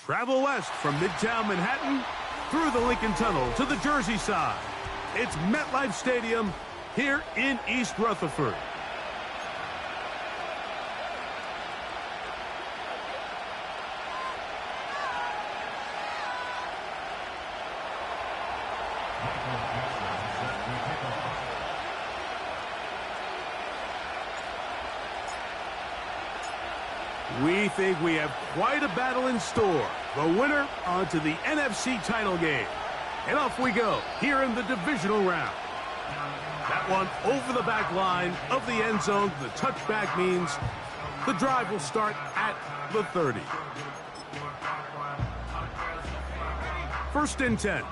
Travel west from Midtown Manhattan through the Lincoln Tunnel to the Jersey side. It's MetLife Stadium here in East Rutherford. We think we have quite a battle in store. The winner onto the NFC title game. And off we go here in the divisional round. That one over the back line of the end zone. The touchback means the drive will start at the 30. First and 10.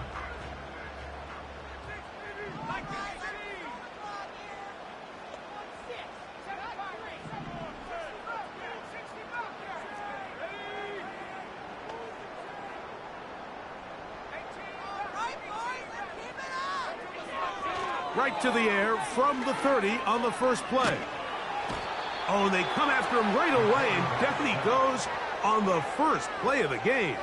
Right to the air from the 30 on the first play. Oh, and they come after him right away, and down he goes on the first play of the game.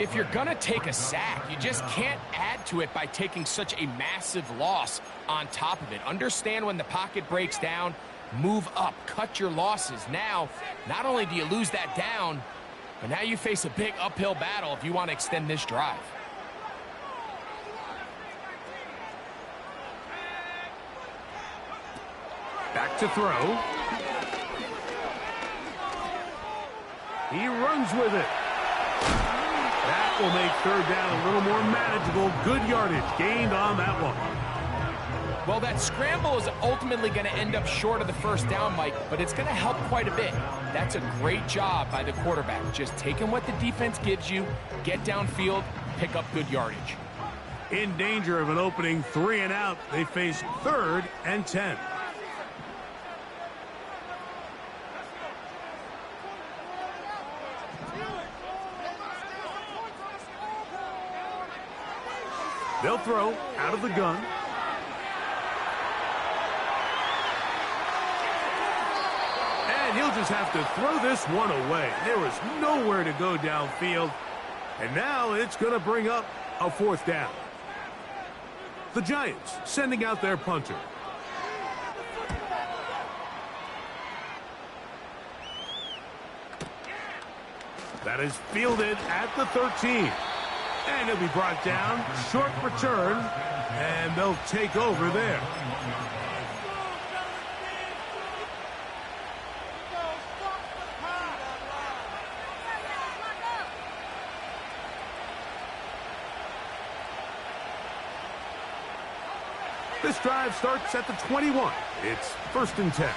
If you're going to take a sack, you just can't add to it by taking such a massive loss on top of it. Understand when the pocket breaks down, move up, cut your losses. Now, not only do you lose that down, but now you face a big uphill battle if you want to extend this drive. Back to throw. He runs with it. That will make third down a little more manageable. Good yardage gained on that one. Well, that scramble is ultimately going to end up short of the first down, Mike, but it's going to help quite a bit. That's a great job by the quarterback. Just taking what the defense gives you, get downfield, pick up good yardage. In danger of an opening 3 and out, they face 3rd and 10. They'll throw out of the gun. And he'll just have to throw this one away. There was nowhere to go downfield. And now it's going to bring up a 4th down. The Giants sending out their punter. That is fielded at the 13. And he'll be brought down, short return, and they'll take over there. This drive starts at the 21. It's 1st and 10.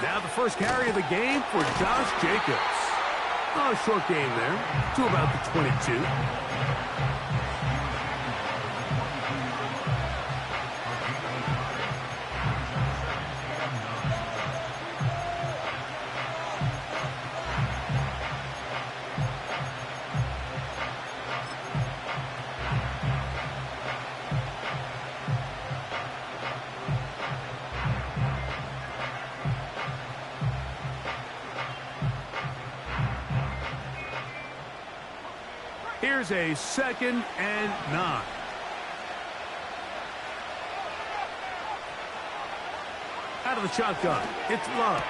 Now the first carry of the game for Josh Jacobs. Oh, a short game there to about the 22. Here's a 2nd and 9. Out of the shotgun, it's Love.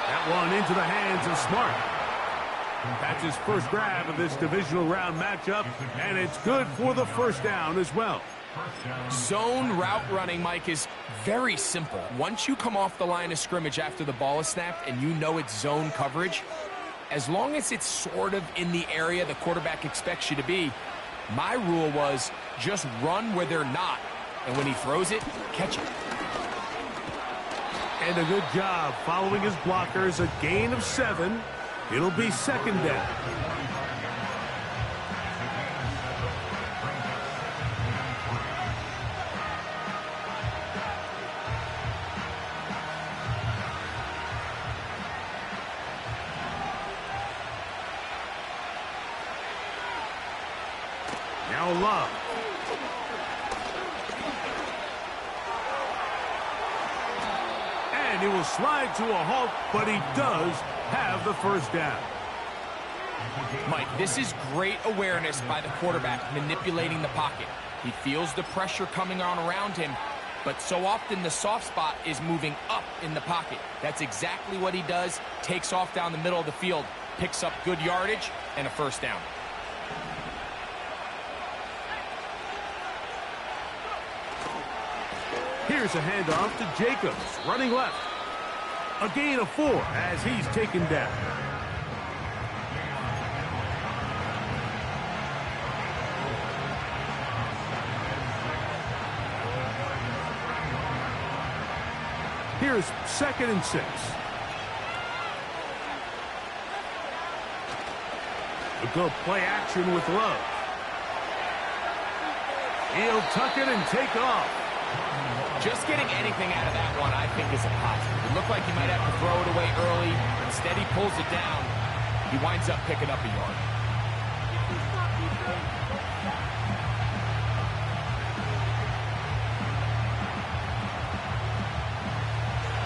That one into the hands of Smart. That's his first grab of this divisional round matchup, and it's good for the first down as well. Zone route running, Mike, is very simple. Once you come off the line of scrimmage after the ball is snapped and you know it's zone coverage, as long as it's sort of in the area the quarterback expects you to be, my rule was just run where they're not. And when he throws it, catch it. And a good job following his blockers. A gain of 7. It'll be 2nd down. Now Love. And he will slide to a halt, but he does have the first down. Mike, this is great awareness by the quarterback manipulating the pocket. He feels the pressure coming on around him, but so often the soft spot is moving up in the pocket. That's exactly what he does. Takes off down the middle of the field, picks up good yardage, and a first down. Here's a handoff to Jacobs, running left. A gain of 4 as he's taken down. Here's 2nd and 6. A good play action with Love. He'll tuck it and take off. Just getting anything out of that one, I think, is a positive. It looked like he might have to throw it away early. Instead, he pulls it down. He winds up picking up a yard.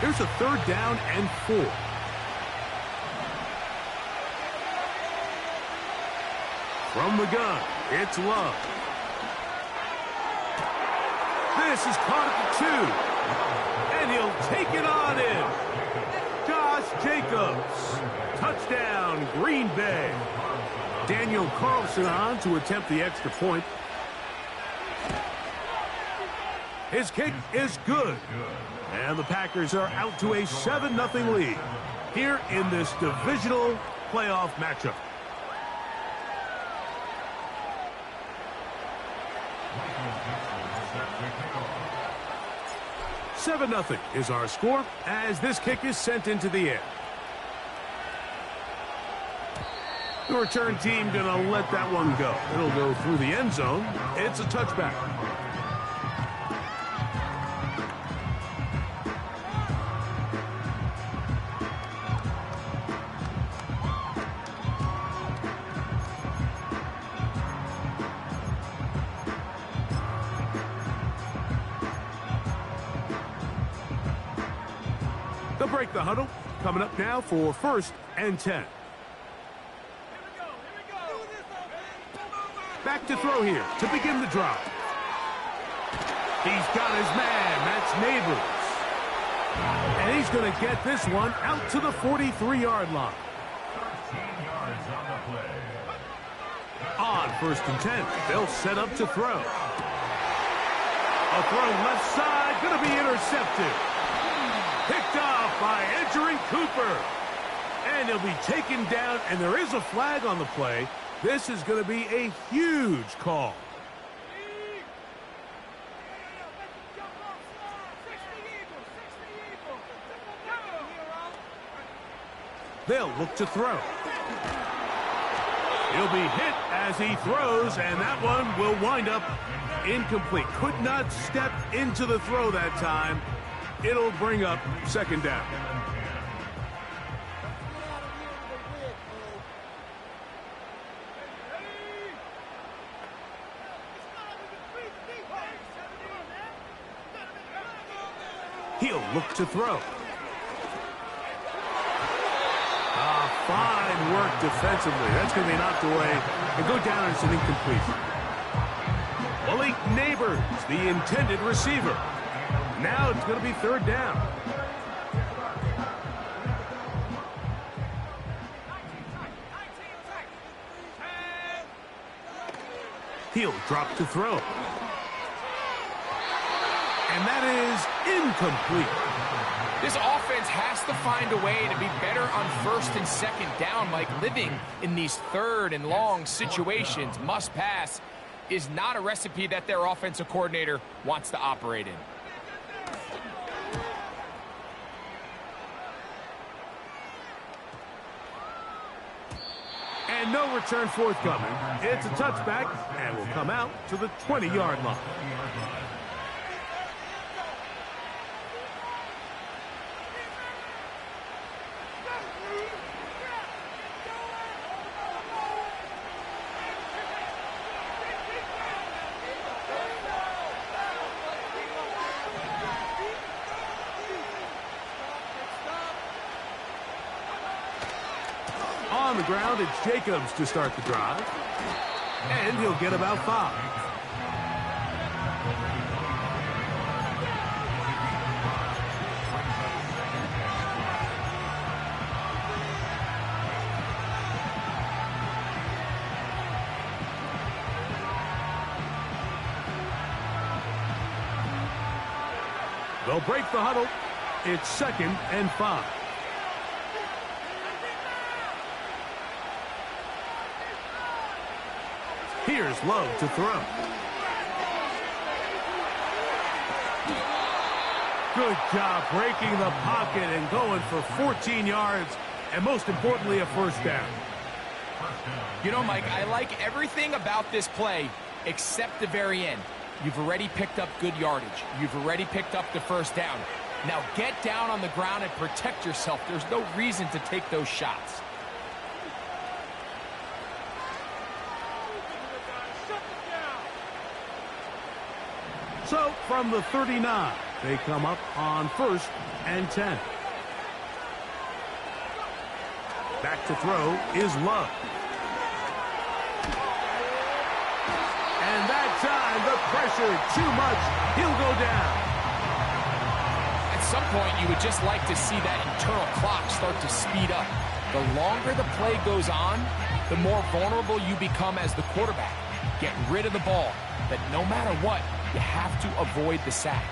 Here's a 3rd down and 4. From the gun, it's Love. This is caught at the 2. And he'll take it on in. Josh Jacobs. Touchdown, Green Bay. Daniel Carlson on to attempt the extra point. His kick is good. And the Packers are out to a 7-0 lead here in this divisional playoff matchup. $7-0 is our score as this kick is sent into the air. The return team gonna let that one go. It'll go through the end zone. It's a touchback. They'll break the huddle. Coming up now for 1st and 10. Back to throw here to begin the drive. He's got his man. That's Neighbors. And he's going to get this one out to the 43-yard line. 13 yards on the play. On 1st and 10, they'll set up to throw. A throw left side, going to be intercepted. Picked off by Edgerrin Cooper. And he'll be taken down, and there is a flag on the play. This is going to be a huge call. They'll look to throw. He'll be hit as he throws, and that one will wind up incomplete. Could not step into the throw that time. It'll bring up 2nd down. He'll look to throw. Fine work defensively. That's going to be knocked away and go down as an incompletion. Malik Neighbors, the intended receiver. Now it's going to be 3rd down. He'll drop to throw. And that is incomplete. This offense has to find a way to be better on 1st and 2nd down. Like, living in these 3rd and long situations, must pass, is not a recipe that their offensive coordinator wants to operate in. And no return forthcoming. It's a touchback and will come out to the 20-yard line. On the ground, it's Jacobs to start the drive. And he'll get about 5. They'll break the huddle. It's 2nd and 5. Here's Love to throw. Good job breaking the pocket and going for 14 yards, and most importantly, a first down. You know, Mike, I like everything about this play except the very end. You've already picked up good yardage. You've already picked up the first down. Now get down on the ground and protect yourself. There's no reason to take those shots. So, from the 39, they come up on 1st and 10. Back to throw is Love. And that time, the pressure too much. He'll go down. At some point, you would just like to see that internal clock start to speed up. The longer the play goes on, the more vulnerable you become as the quarterback. Get rid of the ball. But no matter what, you have to avoid the sack.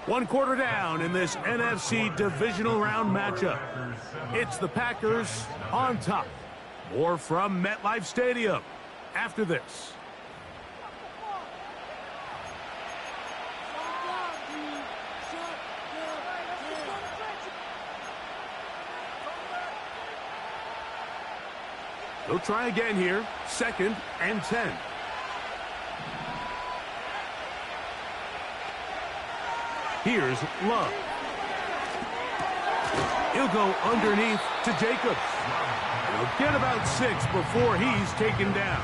One quarter down in this NFC Divisional Round matchup. It's the Packers on top. More from MetLife Stadium after this. They'll try again here. 2nd and 10. Here's Love. He'll go underneath to Jacobs. He'll get about 6 before he's taken down.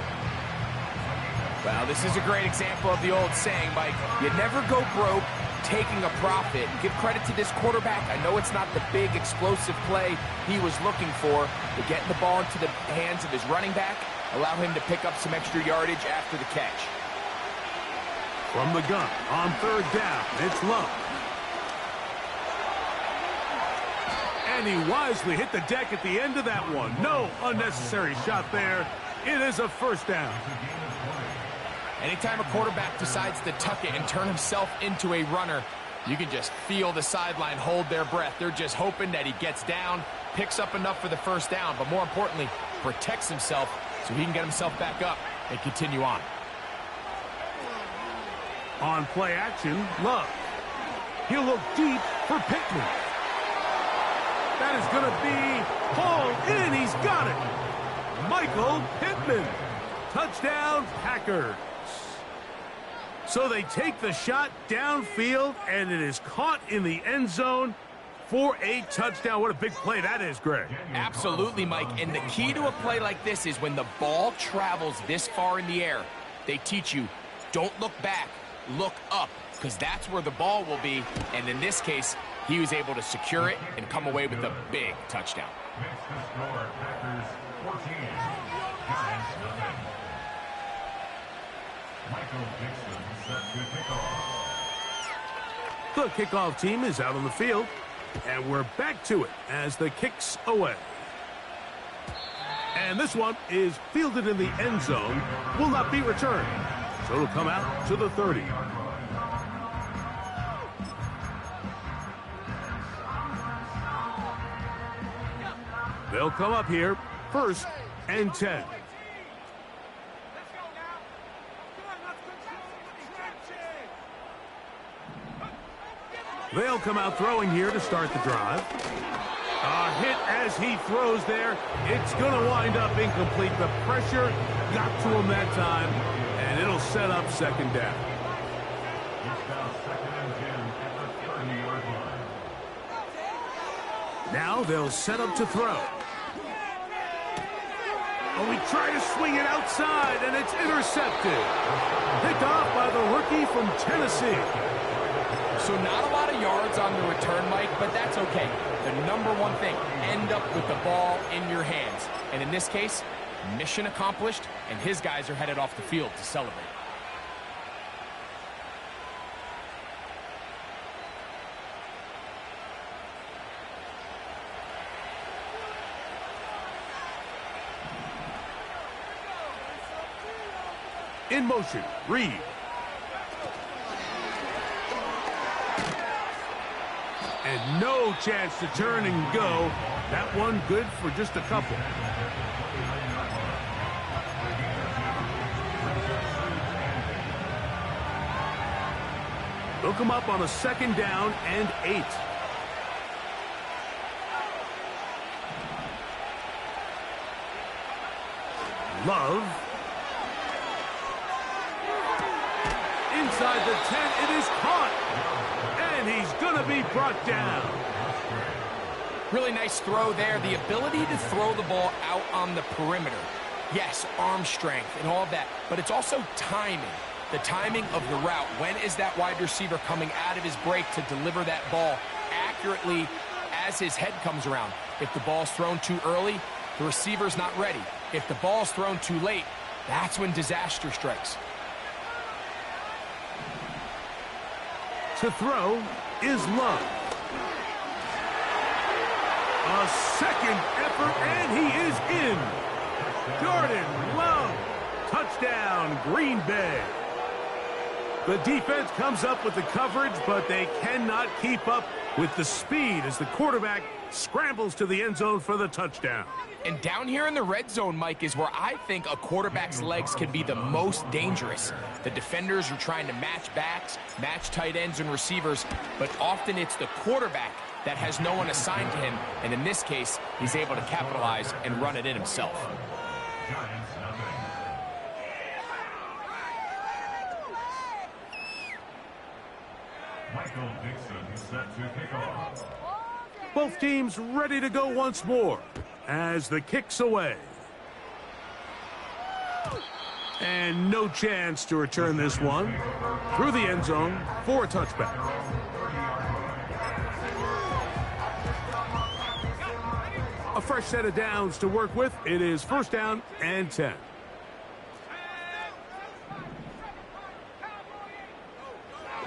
Well, this is a great example of the old saying, Mike. You never go broke taking a profit. Give credit to this quarterback. I know it's not the big explosive play he was looking for, but getting the ball into the hands of his running back, allow him to pick up some extra yardage after the catch. From the gun on 3rd down, it's Love. And he wisely hit the deck at the end of that one. No unnecessary shot there. It is a first down. Anytime a quarterback decides to tuck it and turn himself into a runner, you can just feel the sideline hold their breath. They're just hoping that he gets down, picks up enough for the first down, but more importantly, protects himself so he can get himself back up and continue on. On play action, Love. He'll look deep for Pittman. That is going to be hauled in. He's got it. Michael Pittman. Touchdown, Packers. So they take the shot downfield, and it is caught in the end zone for a touchdown. What a big play that is, Greg. Absolutely, Mike. And the key to a play like this is when the ball travels this far in the air, they teach you, don't look back, look up, because that's where the ball will be. And in this case, he was able to secure it and come away with a big touchdown. Makes the score Packers 14, Giants nothing. Michael Dixon set to kick off. The kickoff team is out on the field, and we're back to it as the kick's away. And this one is fielded in the end zone, will not be returned. So it'll come out to the 30. They'll come up here, 1st and 10. They'll come out throwing here to start the drive. A hit as he throws there. It's going to wind up incomplete. The pressure got to him that time, and it'll set up 2nd down. It's now 2nd and 10 at the 30-yard line. Now they'll set up to throw. Oh, he tried to swing it outside, and it's intercepted. Picked off by the rookie from Tennessee. So not a lot of yards on the return, Mike, but that's okay. The number one thing, end up with the ball in your hands. And in this case, mission accomplished, and his guys are headed off the field to celebrate. In motion, Reed. And no chance to turn and go. That one good for just a couple. They'll come up on a 2nd down and 8. Love. Inside the 10, it is caught. And he's going to be brought down. Really nice throw there. The ability to throw the ball out on the perimeter. Yes, arm strength and all of that, but it's also timing. The timing of the route. When is that wide receiver coming out of his break to deliver that ball accurately as his head comes around? If the ball's thrown too early, the receiver's not ready. If the ball's thrown too late, that's when disaster strikes. To throw is Love. A second effort, and he is in. Jordan Love. Touchdown, Green Bay. The defense comes up with the coverage, but they cannot keep up with the speed as the quarterback scrambles to the end zone for the touchdown. And down here in the red zone, Mike, is where I think a quarterback's legs can be the most dangerous. The defenders are trying to match backs, match tight ends and receivers, but often it's the quarterback that has no one assigned to him, and in this case, he's able to capitalize and run it in himself. Giants nothing. Michael Dixon set to kick off. Both teams ready to go once more as the kick's away. And no chance to return this one through the end zone for a touchback. A fresh set of downs to work with. It is 1st down and 10.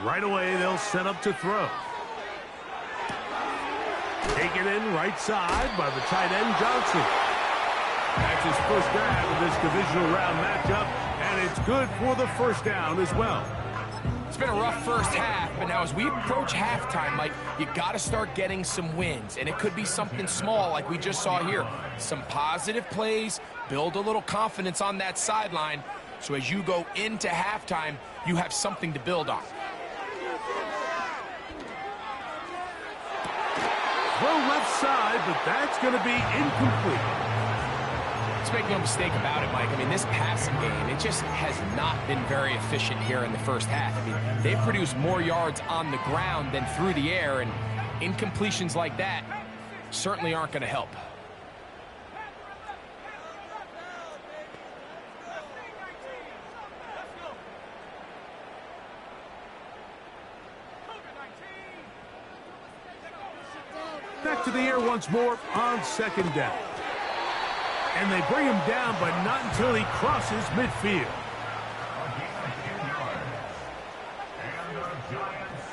Right away, they'll set up to throw. Taken in right side by the tight end, Johnson. That's his first grab of this divisional round matchup, and it's good for the 1st down as well. It's been a rough first half, but now as we approach halftime, Mike, you got to start getting some wins, and it could be something small like we just saw here. Some positive plays, build a little confidence on that sideline, so as you go into halftime, you have something to build on. Throw left side, but that's going to be incomplete. Let's make no mistake about it, Mike. I mean, this passing game, it just has not been very efficient here in the first half. I mean, they've produced more yards on the ground than through the air, and incompletions like that certainly aren't going to help. Back to the air once more on 2nd down. And they bring him down, but not until he crosses midfield. And the Giants,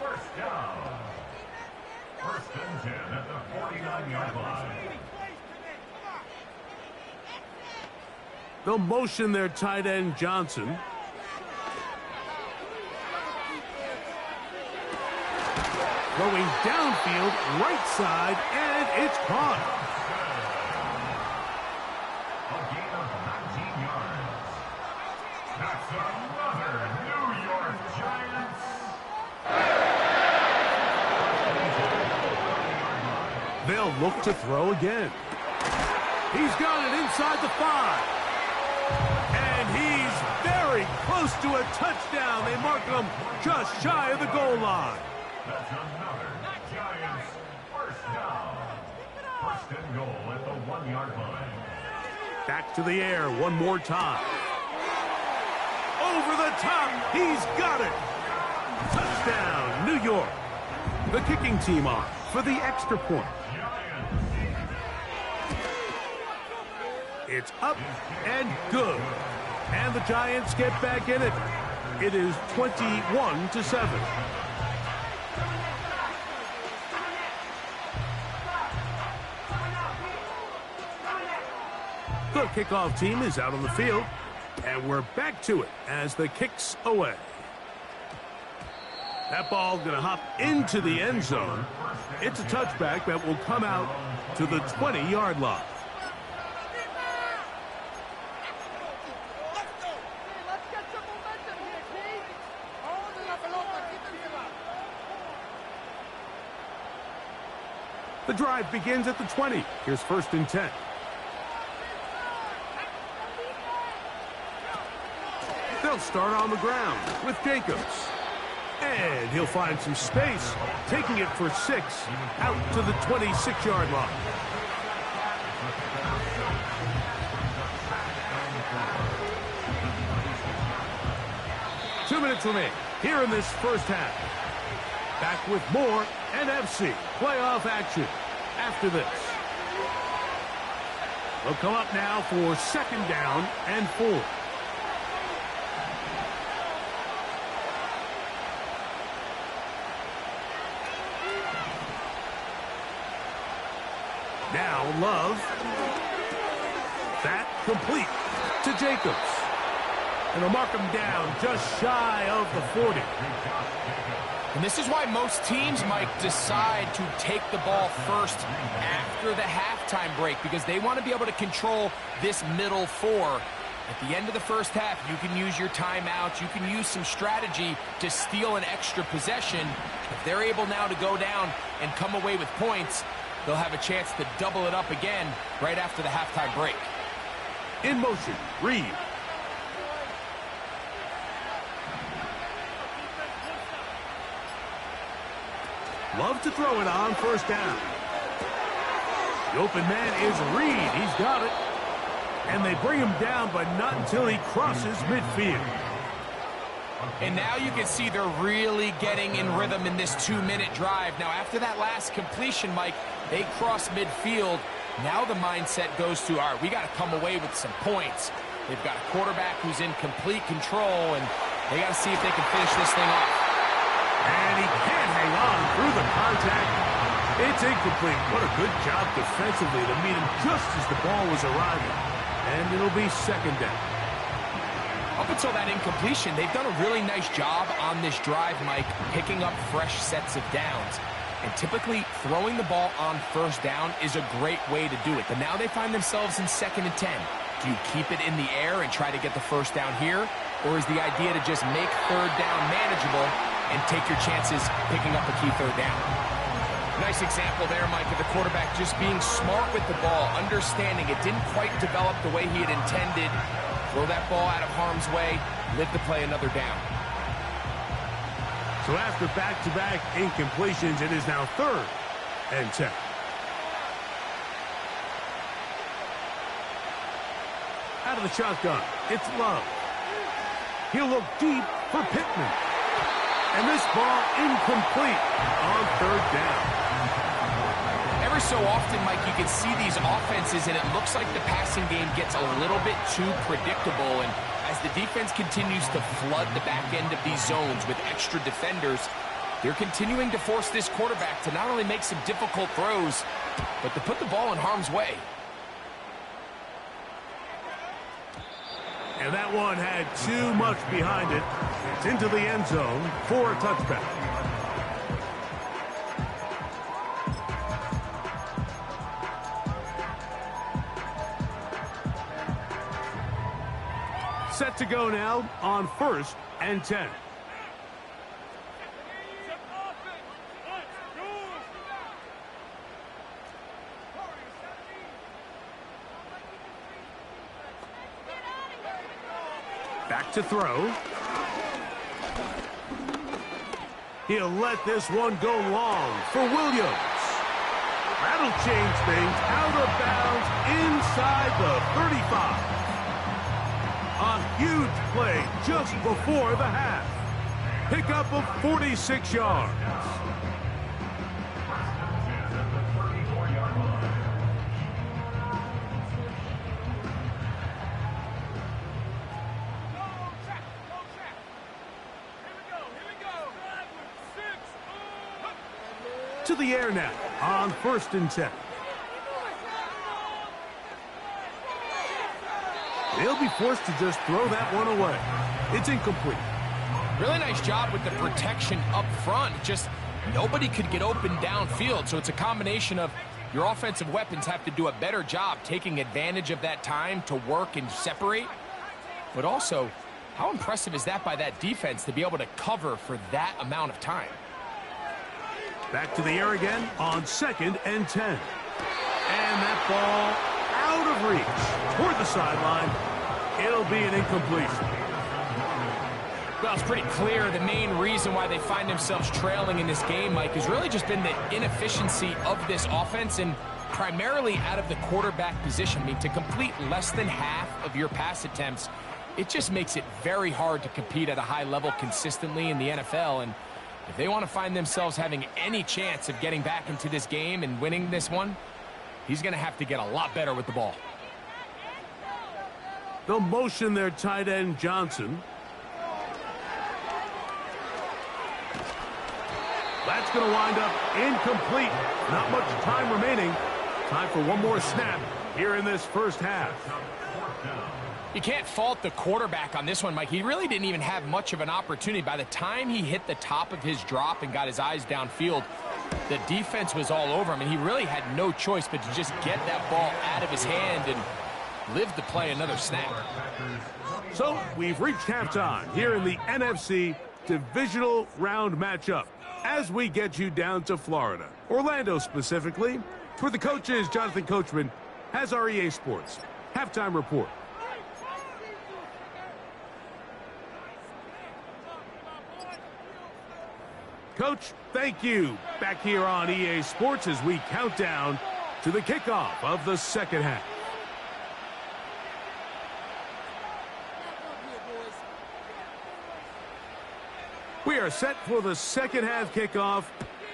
1st down. 1st and 10 at the 49-yard line. They'll motion their tight end, Johnson. Throwing downfield, right side, and it's caught. A gain of 19 yards. That's another New York Giants. They'll look to throw again. He's got it inside the 5. And he's very close to a touchdown. They mark him just shy of the goal line. That's another Giants 1st down. 1st and goal at the 1-yard line. Back to the air one more time. Over the top. He's got it. Touchdown, New York. The kicking team on for the extra point. It's up and good. And the Giants get back in it. It is 21-7. The kickoff team is out on the field, and we're back to it as the kick's away. That ball going to hop into the end zone. It's a touchback that will come out to the 20-yard line. The drive begins at the 20. Here's 1st and 10. They'll start on the ground with Jacobs. And he'll find some space, taking it for 6 out to the 26-yard line. Two minutes remain here in this first half. Back with more NFC playoff action after this. They'll come up now for 2nd down and 4. Now Love. That complete to Jacobs. And they'll mark him down just shy of the 40. And this is why most teams, Mike, decide to take the ball first after the halftime break, because they want to be able to control this middle 4. At the end of the first half, you can use your timeouts. You can use some strategy to steal an extra possession. If they're able now to go down and come away with points, they'll have a chance to double it up again right after the halftime break. In motion, Reed. Love to throw it on 1st down. The open man is Reed. He's got it. And they bring him down, but not until he crosses midfield. And now you can see they're really getting in rhythm in this 2-minute drive. Now, after that last completion, Mike, they cross midfield. Now the mindset goes to, all right, we got to come away with some points. They've got a quarterback who's in complete control, and they got to see if they can finish this thing off. And he can't hang on through the contact. It's incomplete. What a good job defensively to meet him just as the ball was arriving. And it'll be 2nd down. Up until that incompletion, they've done a really nice job on this drive, Mike, picking up fresh sets of downs. And typically, throwing the ball on 1st down is a great way to do it. But now they find themselves in 2nd and 10. Do you keep it in the air and try to get the 1st down here? Or is the idea to just make 3rd down manageable and take your chances picking up a key 3rd down? Nice example there, Mike, of the quarterback just being smart with the ball, understanding it didn't quite develop the way he had intended. Throw that ball out of harm's way, live to play another down. So after back-to-back incompletions, it is now 3rd and 10. Out of the shotgun, it's Love. He'll look deep for Pittman. And this ball incomplete on 3rd down. Every so often, Mike, you can see these offenses, and it looks like the passing game gets a little bit too predictable. And as the defense continues to flood the back end of these zones with extra defenders, they're continuing to force this quarterback to not only make some difficult throws, but to put the ball in harm's way. And that one had too much behind it. It's into the end zone for a touchback. Set to go now on 1st and 10. Back to throw. He'll let this one go long for Williams. That'll change things. Out of bounds inside the 35. A huge play just before the half. Pickup of 46 yards. To the air now on 1st and 10. They'll be forced to just throw that one away. It's incomplete. Really nice job with the protection up front. Just nobody could get open downfield, so it's a combination of your offensive weapons have to do a better job taking advantage of that time to work and separate. But also, how impressive is that by that defense to be able to cover for that amount of time? Back to the air again on 2nd and 10. And that ball out of reach toward the sideline. It'll be an incompletion. Well, it's pretty clear the main reason why they find themselves trailing in this game, Mike, has really just been the inefficiency of this offense and primarily out of the quarterback position. I mean, to complete less than half of your pass attempts, it just makes it very hard to compete at a high level consistently in the NFL. And if they want to find themselves having any chance of getting back into this game and winning this one, he's going to have to get a lot better with the ball. They'll motion their tight end, Johnson. That's going to wind up incomplete. Not much time remaining. Time for one more snap here in this first half. You can't fault the quarterback on this one, Mike. He really didn't even have much of an opportunity. By the time he hit the top of his drop and got his eyes downfield, the defense was all over him, and he really had no choice but to just get that ball out of his hand and live to play another snap. So we've reached halftime here in the NFC Divisional Round matchup as we get you down to Florida, Orlando specifically, where the coaches, Jonathan Coachman, has our EA Sports halftime report. Coach, thank you. Back here on EA Sports as we count down to the kickoff of the second half. We are set for the second half kickoff.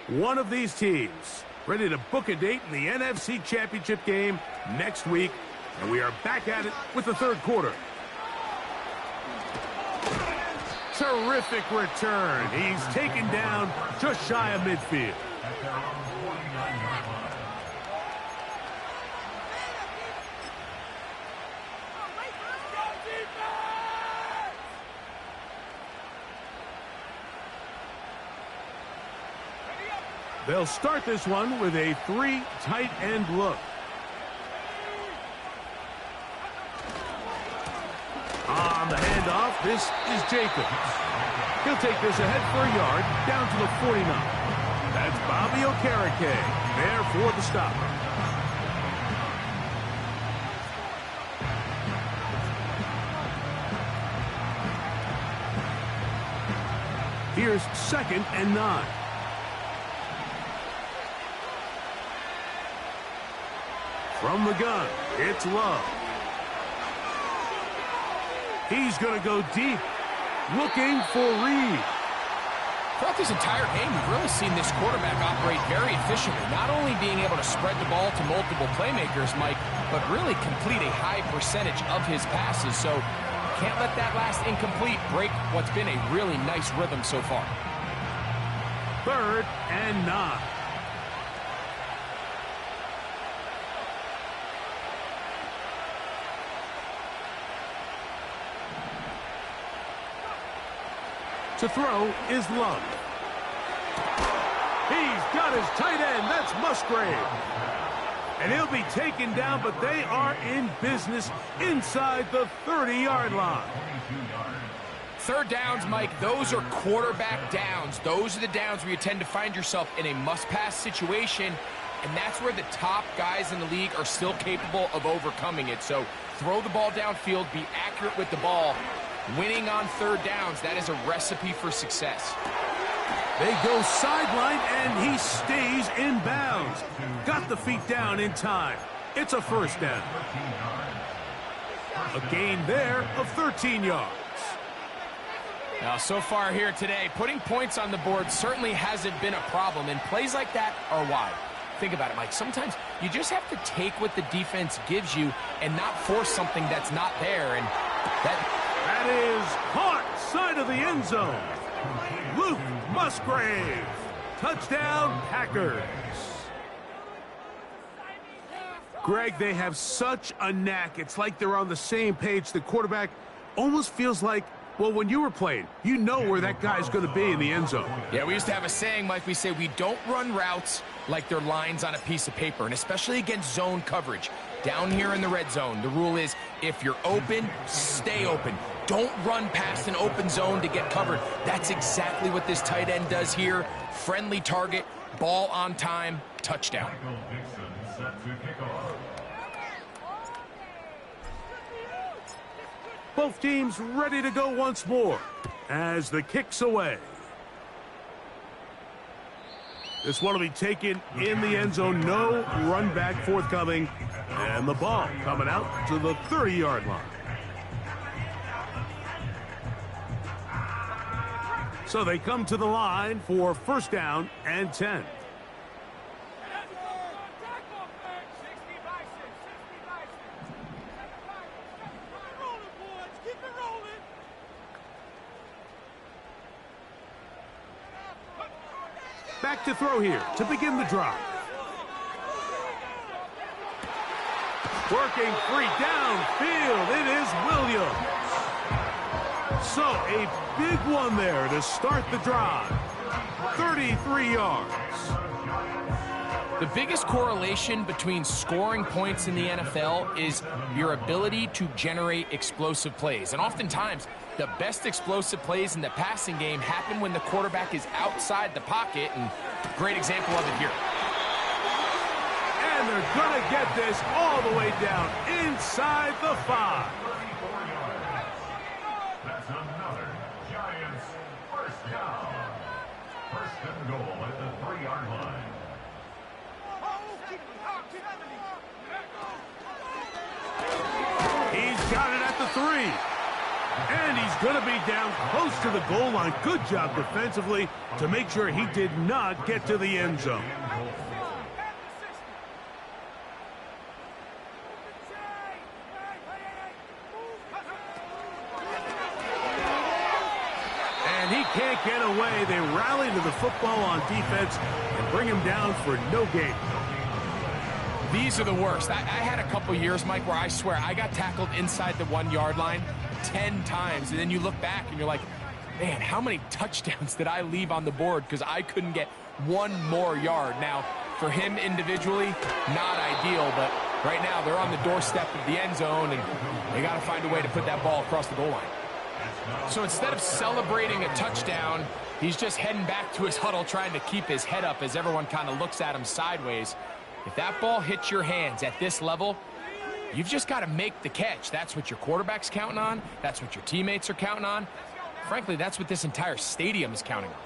One of these teams ready to book a date in the NFC Championship game next week. And we are back at it with the third quarter. Terrific return. He's taken down just shy of midfield. They'll start this one with a 3 tight end look. On the handoff, this is Jacobs. He'll take this ahead for a yard, down to the 49. That's Bobby Okereke there for the stop. Here's 2nd and 9. From the gun, it's Love. He's going to go deep, looking for Reed. Throughout this entire game, we've really seen this quarterback operate very efficiently, not only being able to spread the ball to multiple playmakers, Mike, but really complete a high percentage of his passes. So can't let that last incomplete break what's been a really nice rhythm so far. 3rd and 9. To throw is Love. He's got his tight end. That's Musgrave. And he'll be taken down, but they are in business inside the 30-yard line. 3rd downs, Mike, those are quarterback downs. Those are the downs where you tend to find yourself in a must-pass situation, and that's where the top guys in the league are still capable of overcoming it. So throw the ball downfield, be accurate with the ball. Winning on 3rd downs, that is a recipe for success. They go sideline, and he stays in bounds. Got the feet down in time. It's a first down. A gain there of 13 yards. Now, so far here today, putting points on the board certainly hasn't been a problem, and plays like that are why. Think about it, Mike. Sometimes you just have to take what the defense gives you and not force something that's not there, and that is caught side of the end zone. Luke Musgrave. Touchdown, Packers. Greg, they have such a knack. It's like they're on the same page. The quarterback almost feels like, well, when you were playing, you know where that guy's going to be in the end zone. Yeah, we used to have a saying, Mike. We say we don't run routes like they're lines on a piece of paper, and especially against zone coverage. Down here in the red zone, the rule is if you're open, stay open. Don't run past an open zone to get covered. That's exactly what this tight end does here. Friendly target, ball on time, touchdown. Both teams ready to go once more as the kick's away. This one will be taken in the end zone. No run back forthcoming. And the ball coming out to the 30-yard line. So they come to the line for first down and 10. Back to throw here to begin the drive. Working free downfield. It is Williams. So a big one there to start the drive. 33 yards. The biggest correlation between scoring points in the NFL is your ability to generate explosive plays. And oftentimes, the best explosive plays in the passing game happen when the quarterback is outside the pocket, and great example of it here. And they're going to get this all the way down inside the 5. That's another Giants first down. First and goal at the 3-yard line. He's got it at the 3. And he's going to be down close to the goal line. Good job defensively to make sure he did not get to the end zone. And he can't get away. They rally to the football on defense and bring him down for no gain. These are the worst. I had a couple years, Mike, where I swear I got tackled inside the 1-yard line 10 times, and then you look back and you're like, man, how many touchdowns did I leave on the board because I couldn't get one more yard? Now, for him individually, not ideal, but right now they're on the doorstep of the end zone, and they got to find a way to put that ball across the goal line. So instead of celebrating a touchdown, he's just heading back to his huddle trying to keep his head up as everyone kind of looks at him sideways. If that ball hits your hands at this level, you've just got to make the catch. That's what your quarterback's counting on. That's what your teammates are counting on. Frankly, that's what this entire stadium is counting on.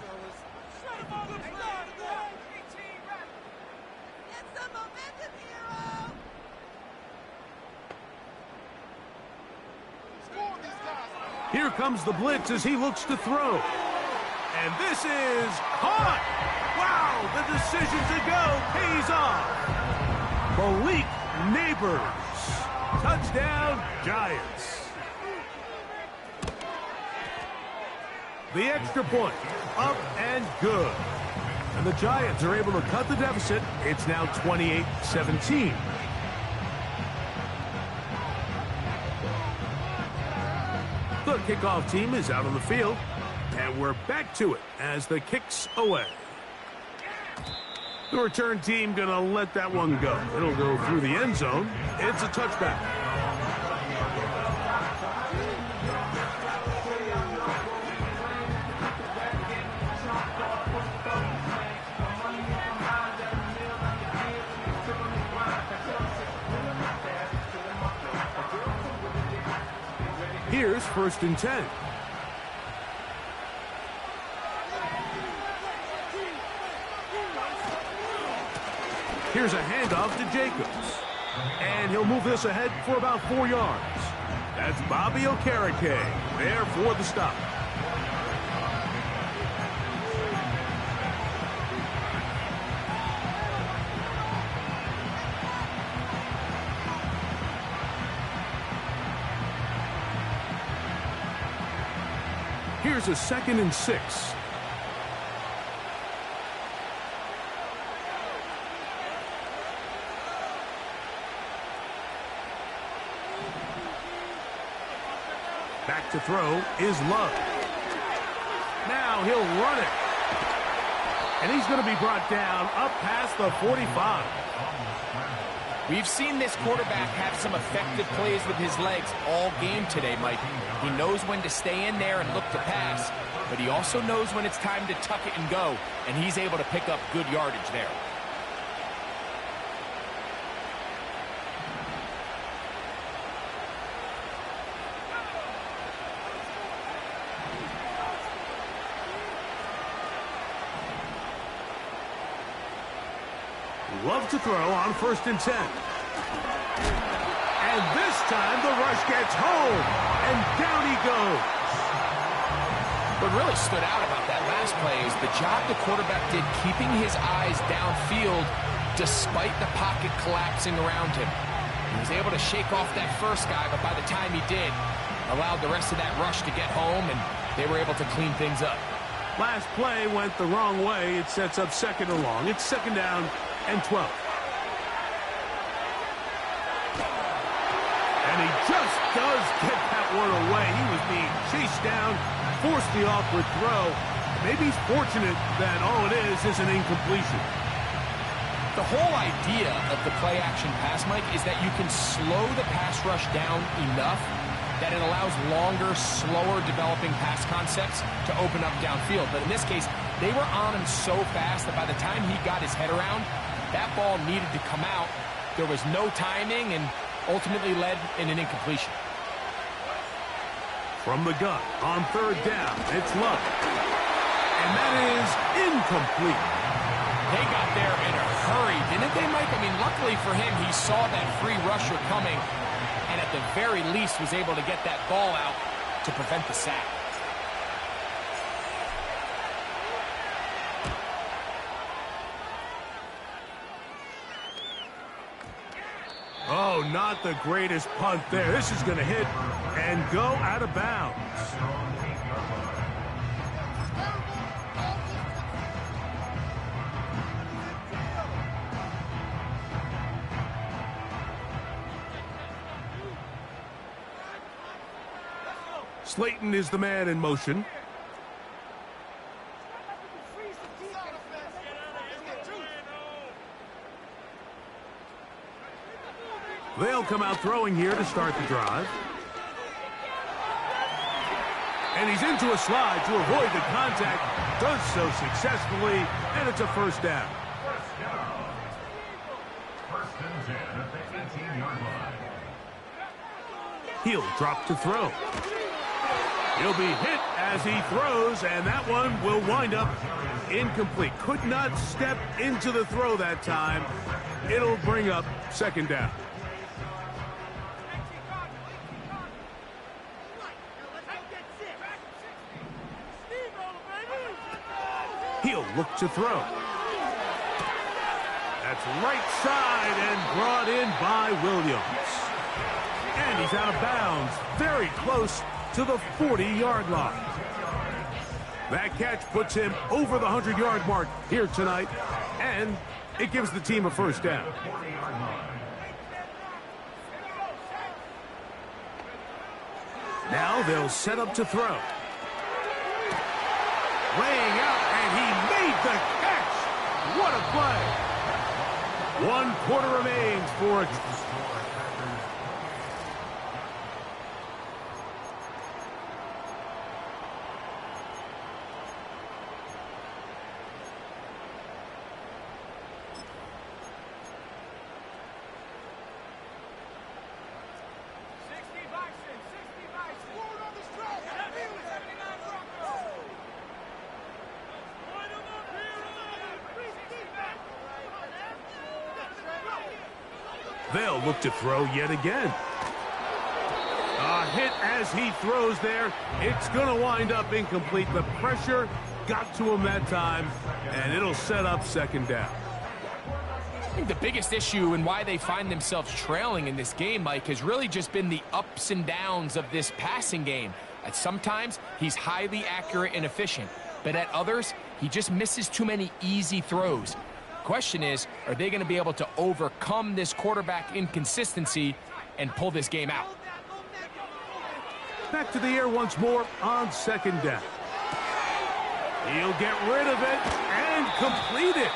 Here comes the blitz as he looks to throw. And this is caught. Wow, the decision to go pays off. Malik Neighbors. Touchdown, Giants. The extra point, up and good. And the Giants are able to cut the deficit. It's now 28-17. The kickoff team is out on the field. And we're back to it as the kick's away. The return team going to let that one go. It'll go through the end zone. It's a touchback. Here's first and 10. Here's a handoff to Jacobs. And he'll move this ahead for about 4 yards. That's Bobby Okereke there for the stop. Here's a 2nd and 6. Back to throw is Love. Now he'll run it. And he's going to be brought down up past the 45. We've seen this quarterback have some effective plays with his legs all game today, Mike. He knows when to stay in there and look to pass, but he also knows when it's time to tuck it and go, and he's able to pick up good yardage there. Love to throw on 1st and 10. And this time the rush gets home. And down he goes. What really stood out about that last play is the job the quarterback did keeping his eyes downfield despite the pocket collapsing around him. He was able to shake off that first guy, but by the time he did, allowed the rest of that rush to get home, and they were able to clean things up. Last play went the wrong way. It sets up 2nd and long. It's 2nd down and 12. And he just does get that one away. He was being chased down, forced the awkward throw. Maybe he's fortunate that all it is an incompletion. The whole idea of the play-action pass, Mike, is that you can slow the pass rush down enough that it allows longer, slower developing pass concepts to open up downfield. But in this case, they were on him so fast that by the time he got his head around, that ball needed to come out. There was no timing and ultimately led in an incompletion. From the gun on 3rd down, it's Love. And that is incomplete. They got there in a hurry, didn't they, Mike? I mean, luckily for him, he saw that free rusher coming and at the very least was able to get that ball out to prevent the sack. Oh, not the greatest punt there. This is going to hit and go out of bounds. Slayton is the man in motion. They'll come out throwing here to start the drive. And he's into a slide to avoid the contact. Does so successfully, and it's a 1st down. 1st and 10 at the 18-yard line. He'll drop to throw. He'll be hit as he throws, and that one will wind up incomplete. Could not step into the throw that time. It'll bring up 2nd down. He'll look to throw. That's right side and brought in by Williams. And he's out of bounds, very close to the 40-yard line. That catch puts him over the 100-yard mark here tonight, and it gives the team a 1st down. Now they'll set up to throw. Laying out, and he made the catch. What a play. 1 quarter remains for They'll look to throw yet again. A hit as he throws there. It's going to wind up incomplete. The pressure got to him that time, and it'll set up second down. I think the biggest issue and why they find themselves trailing in this game, Mike, has really just been the ups and downs of this passing game. At sometimes, he's highly accurate and efficient, but at others, he just misses too many easy throws. Question is, are they going to be able to overcome this quarterback inconsistency and pull this game out? Back to the air once more on second down. He'll get rid of it and complete it.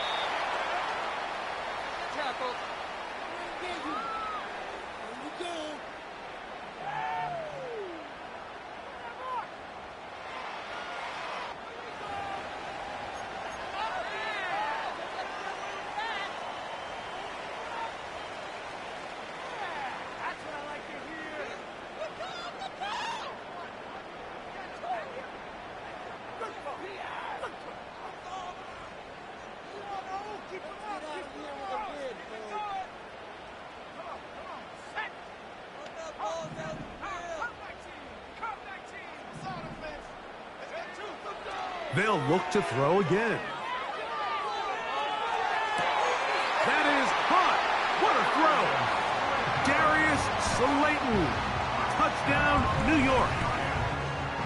They'll look to throw again. That is caught. What a throw. Darius Slayton. Touchdown, New York.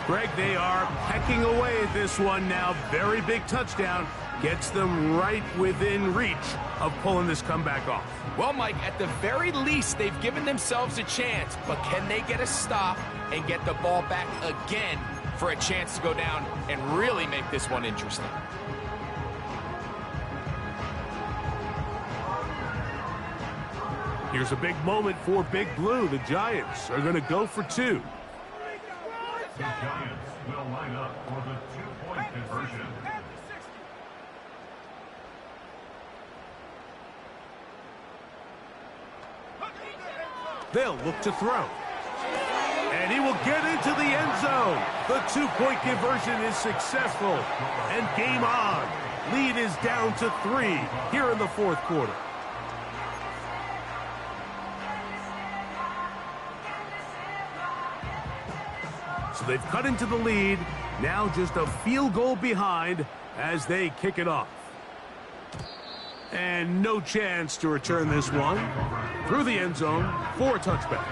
Greg, they are pecking away at this one now. Very big touchdown. Gets them right within reach of pulling this comeback off. Well, Mike, at the very least, they've given themselves a chance, but can they get a stop and get the ball back again for a chance to go down and really make this one interesting? Here's a big moment for Big Blue. The Giants are going to go for two. The Giants will line up for the two-point conversion. They'll look to throw. And he will get into the end zone. The two-point conversion is successful. And game on. Lead is down to 3 here in the fourth quarter. So they've cut into the lead. Now just a field goal behind as they kick it off. And no chance to return this one. Through the end zone for a touchback.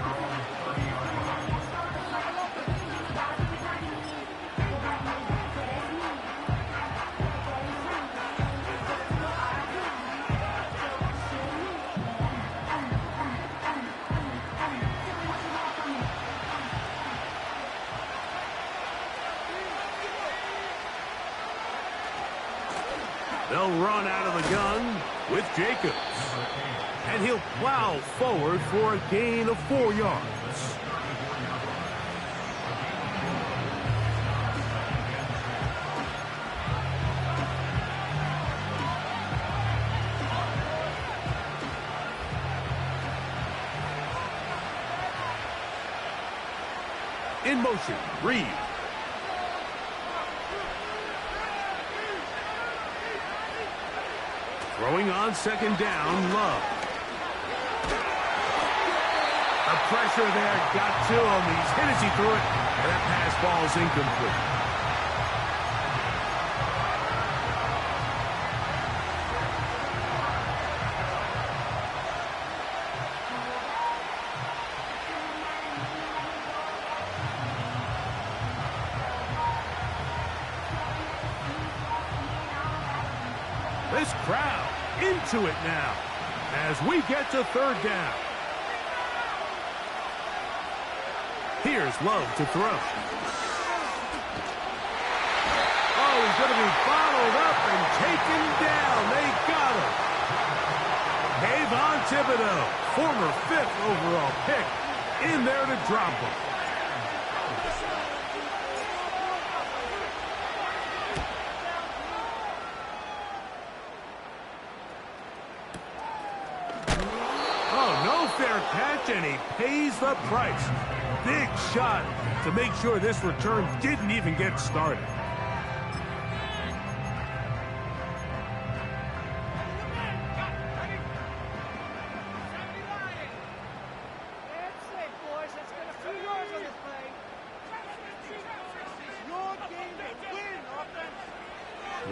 They'll run out of the gun with Jacobs. And he'll plow forward for a gain of 4 yards. In motion, Reed. Throwing on second down, Love. The pressure there got to him. He's hit as he threw it, and that pass ball's incomplete. This crowd into it now as we get to third down. Here's Love to throw. Oh, he's going to be followed up and taken down. They got him. Kayvon Thibodeau, former 5th overall pick, in there to drop him. Fair catch, and he pays the price. Big shot to make sure this return didn't even get started.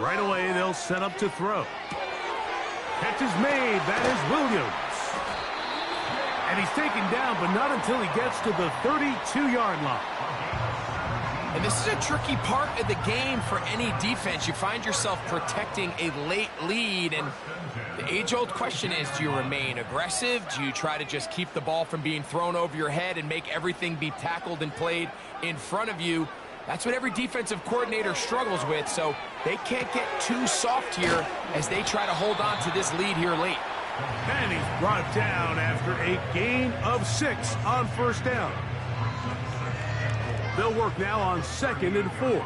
Right away, they'll set up to throw. Catch is made. That is Williams. And he's taken down, but not until he gets to the 32-yard line. And this is a tricky part of the game for any defense. You find yourself protecting a late lead, and the age-old question is, do you remain aggressive? Do you try to just keep the ball from being thrown over your head and make everything be tackled and played in front of you? That's what every defensive coordinator struggles with, so they can't get too soft here as they try to hold on to this lead here late. And he's brought down after a gain of 6 on first down. They'll work now on 2nd and 4.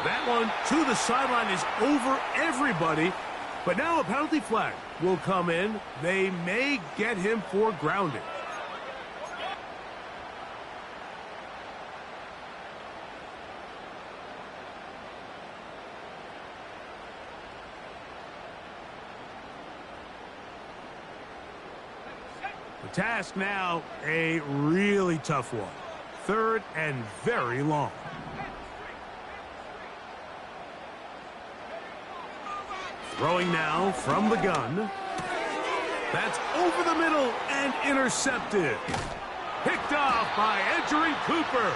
That one to the sideline is over everybody, but now a penalty flag will come in. They may get him for grounding. The task now, a really tough one. 3rd and very long. Throwing now from the gun. That's over the middle and intercepted. Picked off by Edgerrin Cooper.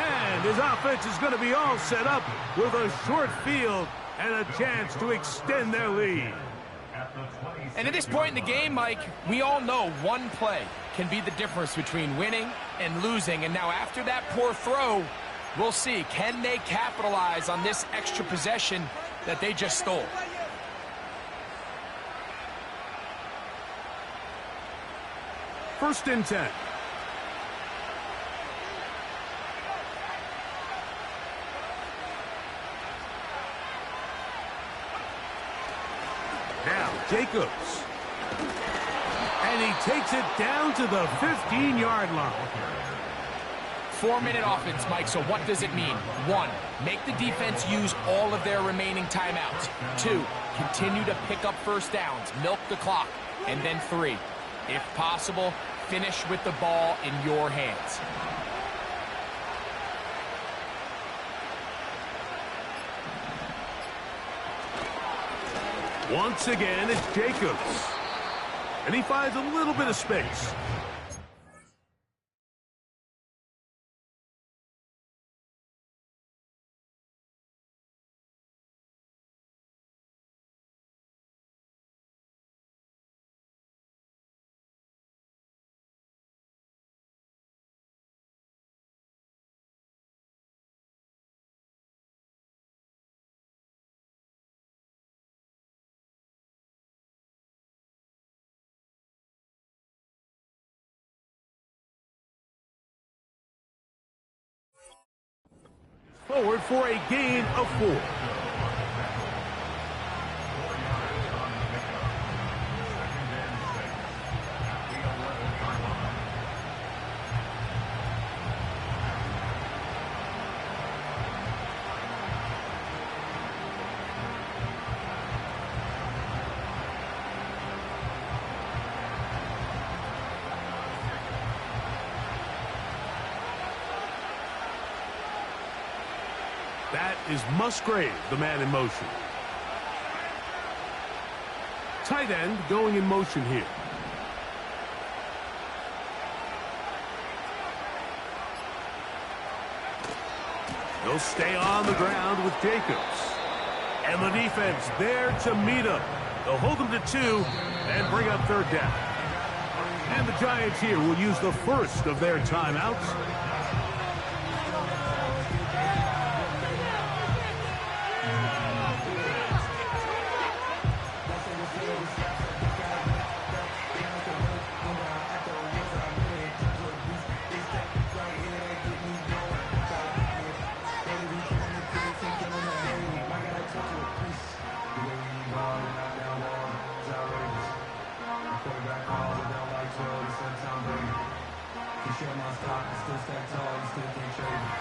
And his offense is going to be all set up with a short field and a chance to extend their lead. And at this point in the game, Mike, we all know one play can be the difference between winning and losing. And now after that poor throw, we'll see, can they capitalize on this extra possession that they just stole? First and 10. Now Jacobs. And he takes it down to the 15-yard line. 4-minute offense, Mike, so what does it mean? 1, make the defense use all of their remaining timeouts. 2, continue to pick up first downs, milk the clock. And then 3, if possible, finish with the ball in your hands. Once again, it's Jacobs. And he finds a little bit of space. Forward for a gain of 4. That is Musgrave, the man in motion. Tight end going in motion here. He'll stay on the ground with Jacobs. And the defense there to meet him. They'll hold him to 2 and bring up 3rd down. And the Giants here will use the first of their timeouts.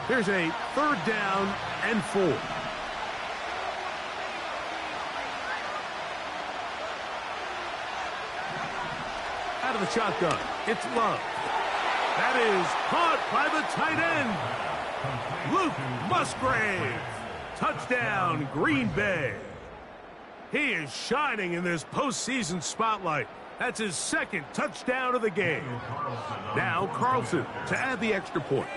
Here's a 3rd down and 4. out of the shotgun. It's Love. That is caught by the tight end. Luke Musgrave. Touchdown, Green Bay. He is shining in this postseason spotlight. That's his second touchdown of the game. Now Carlson to add the extra point.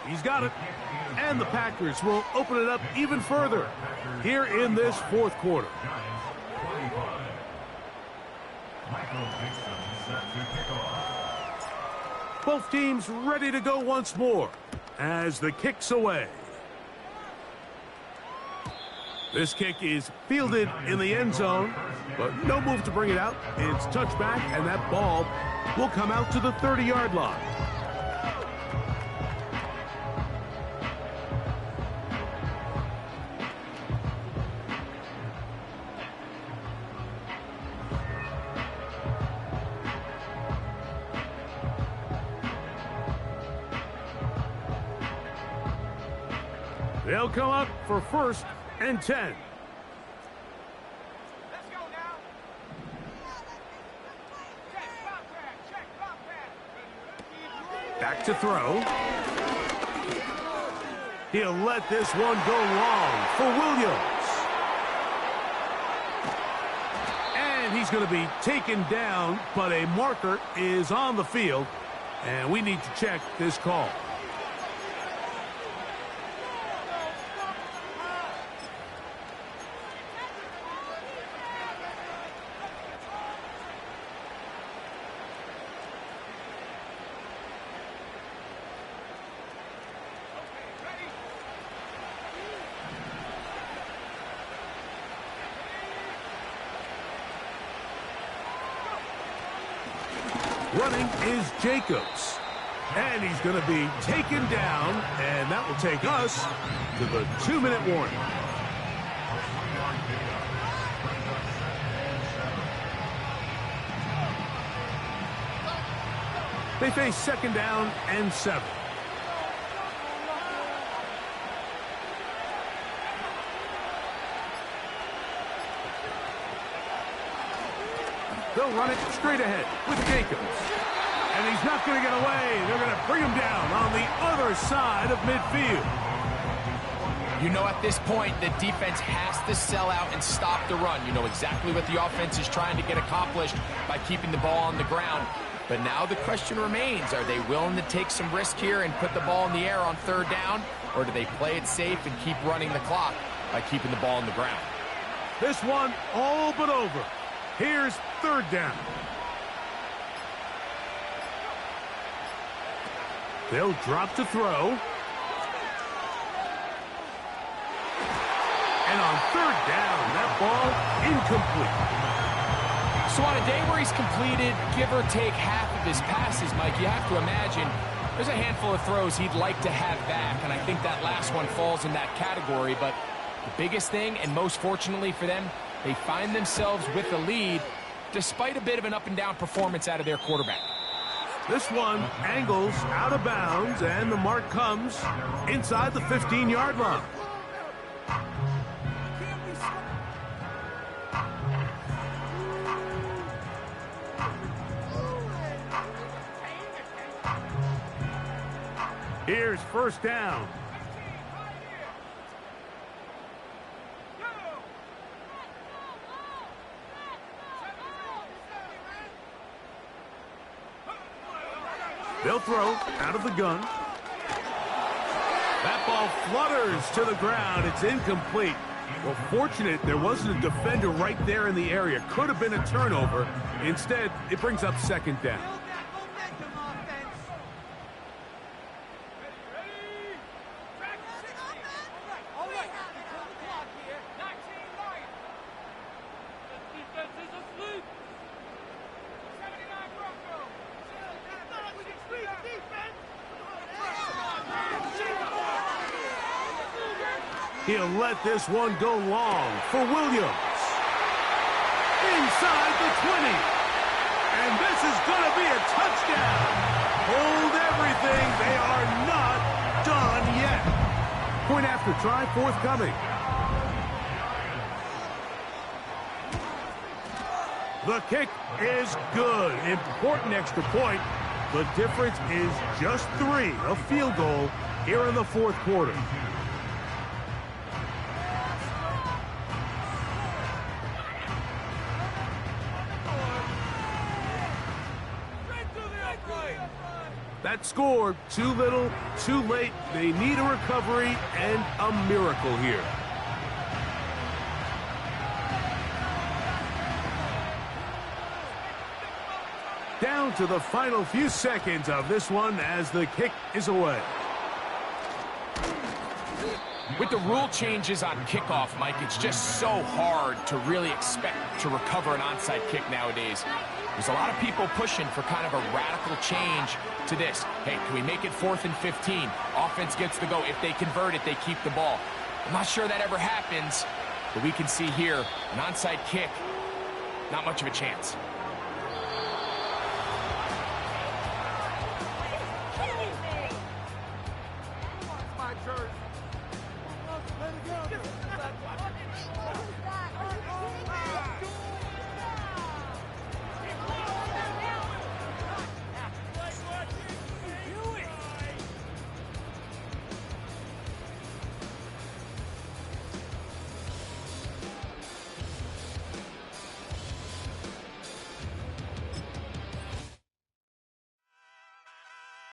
He's got it. And the Packers will open it up even further here in this fourth quarter. Both teams ready to go once more as the kick's away. This kick is fielded in the end zone, but no move to bring it out. It's touchback, and that ball will come out to the 30-yard line. They'll come up for 1st and 10. Let's go now. Check. Back to throw. He'll let this one go long for Williams. And he's going to be taken down, but a marker is on the field, and we need to check this call. Running is Jacobs. And he's going to be taken down, and that will take us to the 2-minute warning. They face 2nd down and 7. They'll run it straight ahead with Jacobs. And he's not going to get away. They're going to bring him down on the other side of midfield. You know, at this point, the defense has to sell out and stop the run. You know exactly what the offense is trying to get accomplished by keeping the ball on the ground. But now the question remains, are they willing to take some risk here and put the ball in the air on 3rd down? Or do they play it safe and keep running the clock by keeping the ball on the ground? This one all but over. Here's 3rd down. They'll drop to throw. And on 3rd down, that ball incomplete. So on a day where he's completed, give or take half of his passes, Mike, you have to imagine there's a handful of throws he'd like to have back, and I think that last one falls in that category. But the biggest thing, and most fortunately for them, they find themselves with the lead despite a bit of an up-and-down performance out of their quarterback. This one angles out of bounds, and the mark comes inside the 15-yard line. Here's 1st down. They'll throw out of the gun. That ball flutters to the ground. It's incomplete. Well, fortunate there wasn't a defender right there in the area. Could have been a turnover. Instead, it brings up 2nd down. He'll let this one go long for Williams. Inside the 20. And this is going to be a touchdown. Hold everything. They are not done yet. Point after try forthcoming. The kick is good. Important extra point. The difference is just 3, a field goal here in the fourth quarter. That score, too little, too late. They need a recovery and a miracle here. Down to the final few seconds of this one as the kick is away. With the rule changes on kickoff, Mike, it's just so hard to really expect to recover an onside kick nowadays. There's a lot of people pushing for kind of a radical change to this. Hey, can we make it 4th and 15? Offense gets to go. If they convert it, they keep the ball. I'm not sure that ever happens, but we can see here, an onside kick, not much of a chance.